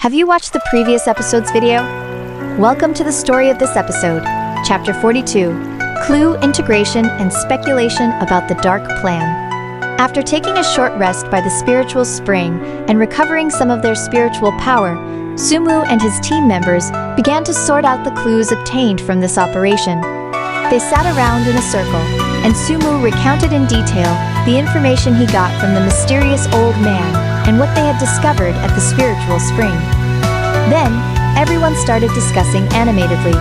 Have you watched the previous episode's video? Welcome to the story of this episode, Chapter 42, Clue, Integration, and Speculation about the Dark Plan. After taking a short rest by the spiritual spring and recovering some of their spiritual power, Sumu and his team members began to sort out the clues obtained from this operation. They sat around in a circle, and Sumu recounted in detail the information he got from the mysterious old man and what they had discovered at the spiritual spring. Then, everyone started discussing animatedly.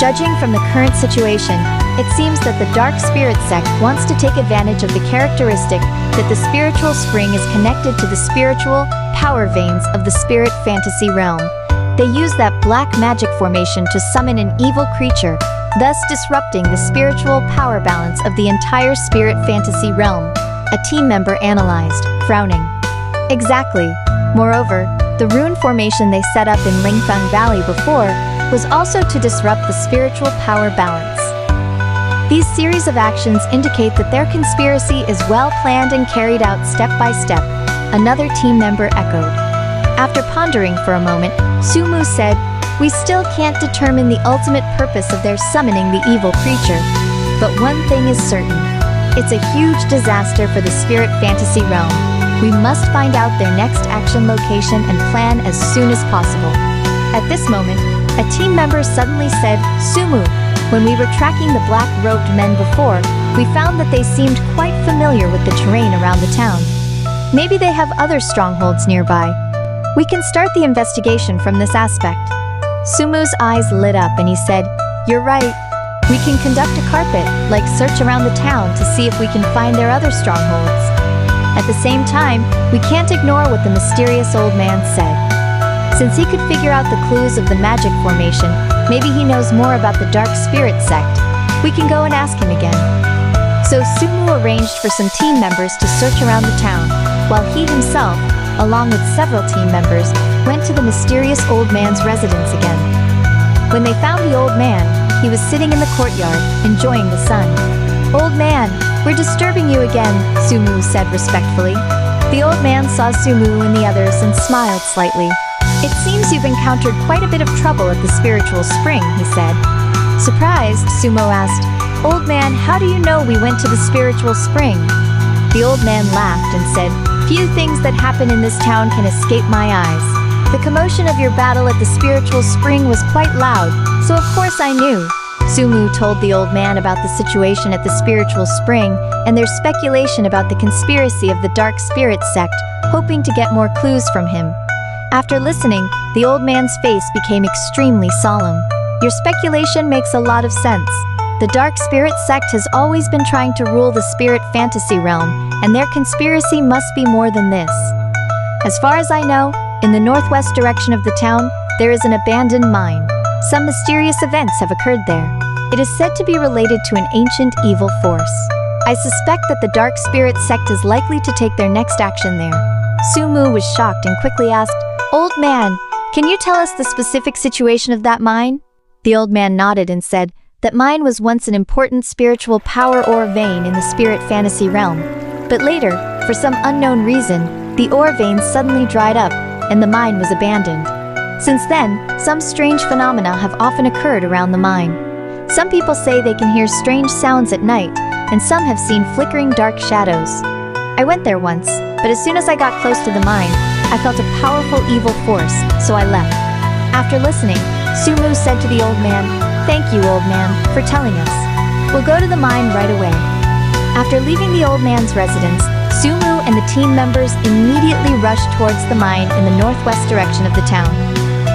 Judging from the current situation, it seems that the Dark Spirit Sect wants to take advantage of the characteristic that the spiritual spring is connected to the spiritual power veins of the spirit fantasy realm. They use that black magic formation to summon an evil creature, thus disrupting the spiritual power balance of the entire spirit fantasy realm, a team member analyzed, frowning. Exactly. Moreover, the rune formation they set up in Lingfeng Valley before was also to disrupt the spiritual power balance. These series of actions indicate that their conspiracy is well planned and carried out step by step, another team member echoed. After pondering for a moment, Sumu said, "We still can't determine the ultimate purpose of their summoning the evil creature. But one thing is certain. It's a huge disaster for the spirit fantasy realm. We must find out their next action location and plan as soon as possible." At this moment, a team member suddenly said, "Sumu, when we were tracking the black-robed men before, we found that they seemed quite familiar with the terrain around the town. Maybe they have other strongholds nearby. We can start the investigation from this aspect." Sumu's eyes lit up and he said, "You're right. We can conduct a carpet, like search around the town to see if we can find their other strongholds. At the same time, we can't ignore what the mysterious old man said. Since he could figure out the clues of the magic formation, maybe he knows more about the Dark Spirit Sect. We can go and ask him again." So Sumu arranged for some team members to search around the town, while he himself, along with several team members, went to the mysterious old man's residence again. When they found the old man, he was sitting in the courtyard, enjoying the sun. "Old man, we're disturbing you again," Sumu said respectfully. The old man saw Sumu and the others and smiled slightly. "It seems you've encountered quite a bit of trouble at the spiritual spring," he said. Surprised, Sumu asked, "Old man, how do you know we went to the spiritual spring?" The old man laughed and said, "Few things that happen in this town can escape my eyes. The commotion of your battle at the spiritual spring was quite loud, so of course I knew." Sumu told the old man about the situation at the spiritual spring and their speculation about the conspiracy of the Dark Spirit Sect, hoping to get more clues from him. After listening, the old man's face became extremely solemn. "Your speculation makes a lot of sense. The Dark Spirit Sect has always been trying to rule the spirit fantasy realm, and their conspiracy must be more than this. As far as I know, in the northwest direction of the town, there is an abandoned mine. Some mysterious events have occurred there. It is said to be related to an ancient evil force. I suspect that the Dark Spirit Sect is likely to take their next action there." Sumu was shocked and quickly asked, "Old man, can you tell us the specific situation of that mine?" The old man nodded and said, "That mine was once an important spiritual power ore vein in the spirit fantasy realm. But later, for some unknown reason, the ore vein suddenly dried up, and the mine was abandoned. Since then, some strange phenomena have often occurred around the mine. Some people say they can hear strange sounds at night, and some have seen flickering dark shadows. I went there once, but as soon as I got close to the mine, I felt a powerful evil force, so I left." After listening, Sumu said to the old man, "Thank you, old man, for telling us. We'll go to the mine right away." After leaving the old man's residence, Sumu and the team members immediately rushed towards the mine in the northwest direction of the town.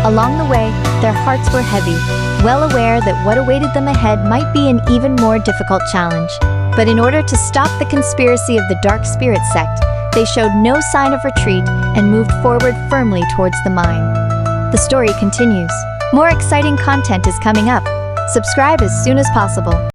Along the way, their hearts were heavy, well aware that what awaited them ahead might be an even more difficult challenge. But in order to stop the conspiracy of the Dark Spirit Sect, they showed no sign of retreat and moved forward firmly towards the mine. The story continues. More exciting content is coming up. Subscribe as soon as possible.